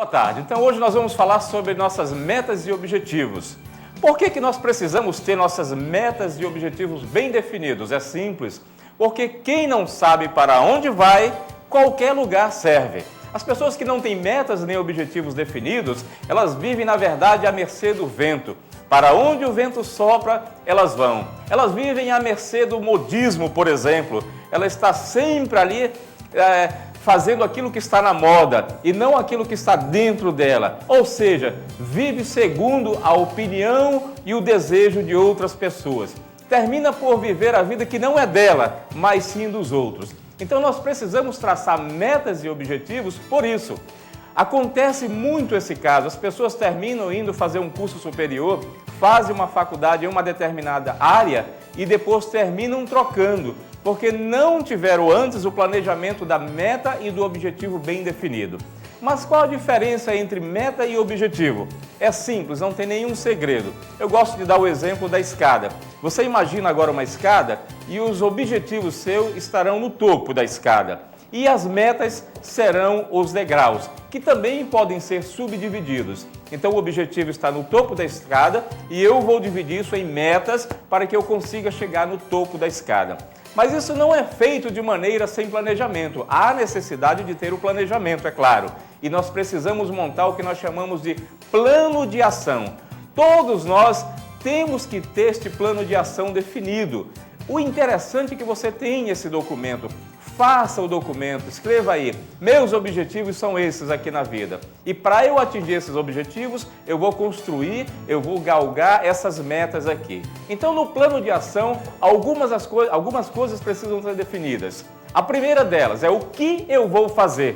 Boa tarde. Então hoje nós vamos falar sobre nossas metas e objetivos. Por que nós precisamos ter nossas metas e objetivos bem definidos? É simples, porque quem não sabe para onde vai, qualquer lugar serve. As pessoas que não têm metas nem objetivos definidos, elas vivem na verdade à mercê do vento. Para onde o vento sopra, elas vão. Elas vivem à mercê do modismo, por exemplo. Ela está sempre ali fazendo aquilo que está na moda e não aquilo que está dentro dela. Ou seja, vive segundo a opinião e o desejo de outras pessoas. Termina por viver a vida que não é dela, mas sim dos outros. Então nós precisamos traçar metas e objetivos por isso. Acontece muito esse caso, as pessoas terminam indo fazer um curso superior, fazem uma faculdade em uma determinada área e depois terminam trocando, porque não tiveram antes o planejamento da meta e do objetivo bem definido. Mas qual a diferença entre meta e objetivo? É simples, não tem nenhum segredo. Eu gosto de dar o exemplo da escada. Você imagina agora uma escada e os objetivos seus estarão no topo da escada. E as metas serão os degraus, que também podem ser subdivididos. Então o objetivo está no topo da escada e eu vou dividir isso em metas para que eu consiga chegar no topo da escada. Mas isso não é feito de maneira sem planejamento. Há necessidade de ter o planejamento, é claro. E nós precisamos montar o que nós chamamos de plano de ação. Todos nós temos que ter este plano de ação definido. O interessante é que você tenha esse documento. Faça o documento, escreva aí, meus objetivos são esses aqui na vida. E para eu atingir esses objetivos, eu vou construir, eu vou galgar essas metas aqui. Então no plano de ação, algumas coisas precisam ser definidas. A primeira delas é o que eu vou fazer.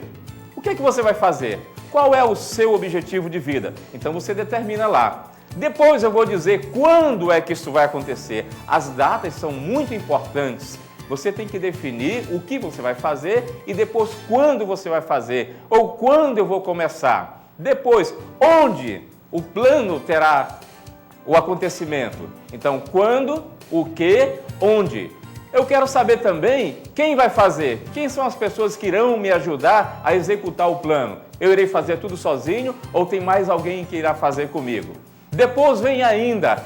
O que é que você vai fazer? Qual é o seu objetivo de vida? Então você determina lá. Depois eu vou dizer quando é que isso vai acontecer. As datas são muito importantes. Você tem que definir o que você vai fazer e depois quando você vai fazer ou quando eu vou começar. Depois, onde o plano terá o acontecimento. Então, quando, o que, onde. Eu quero saber também quem vai fazer, quem são as pessoas que irão me ajudar a executar o plano. Eu irei fazer tudo sozinho ou tem mais alguém que irá fazer comigo? Depois vem ainda,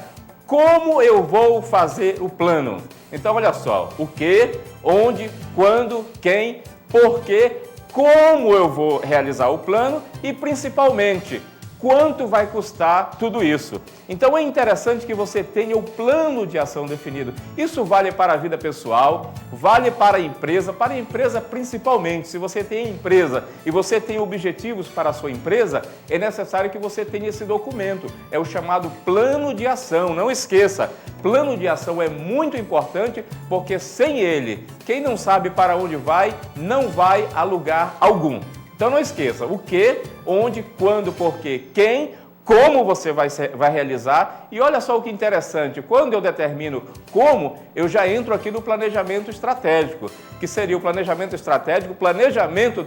como eu vou fazer o plano? Então, olha só, o que, onde, quando, quem, porquê, como eu vou realizar o plano e, principalmente, quanto vai custar tudo isso. Então, é interessante que você tenha o plano de ação definido. Isso vale para a vida pessoal, vale para a empresa principalmente. Se você tem empresa e você tem objetivos para a sua empresa, é necessário que você tenha esse documento. É o chamado plano de ação. Não esqueça, plano de ação é muito importante porque sem ele, quem não sabe para onde vai, não vai a lugar algum. Então não esqueça o que, onde, quando, porquê, quem, como você vai realizar. E olha só o que interessante, quando eu determino como, eu já entro aqui no planejamento estratégico, que seria o planejamento estratégico, o planejamento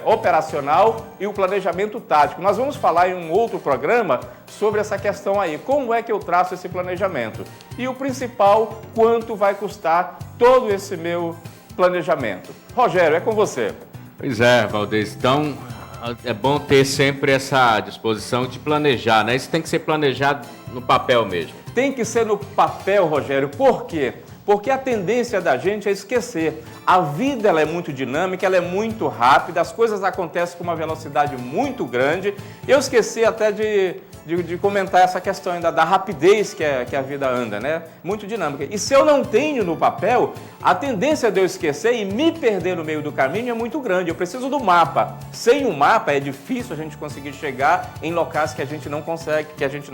operacional e o planejamento tático. Nós vamos falar em um outro programa sobre essa questão aí, como é que eu traço esse planejamento. E o principal, quanto vai custar todo esse meu planejamento. Rogério, é com você. Pois é, Valdez, então é bom ter sempre essa disposição de planejar, né? Isso tem que ser planejado no papel mesmo. Tem que ser no papel, Rogério. Por quê? Porque a tendência da gente é esquecer. A vida ela é muito dinâmica, ela é muito rápida, as coisas acontecem com uma velocidade muito grande. Eu esqueci até de comentar essa questão ainda da rapidez que a vida anda, né? Muito dinâmica. E se eu não tenho no papel, a tendência de eu esquecer e me perder no meio do caminho é muito grande. Eu preciso do mapa. Sem o mapa é difícil a gente conseguir chegar em locais que a gente não consegue, que a gente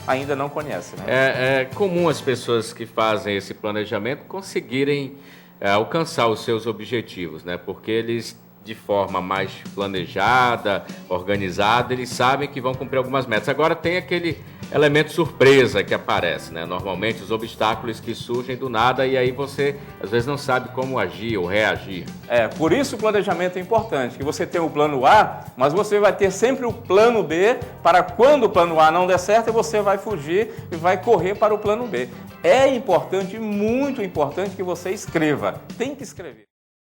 ainda não conhece, né? É comum as pessoas que fazem esse planejamento conseguirem alcançar os seus objetivos, né? Porque eles, de forma mais planejada, organizada, eles sabem que vão cumprir algumas metas. Agora tem aquele elemento surpresa que aparece, né? Normalmente os obstáculos que surgem do nada e aí você às vezes não sabe como agir ou reagir. Por isso o planejamento é importante, que você tem o plano A, mas você vai ter sempre o plano B para quando o plano A não der certo, você vai fugir e vai correr para o plano B. É importante, muito importante que você escreva. Tem que escrever.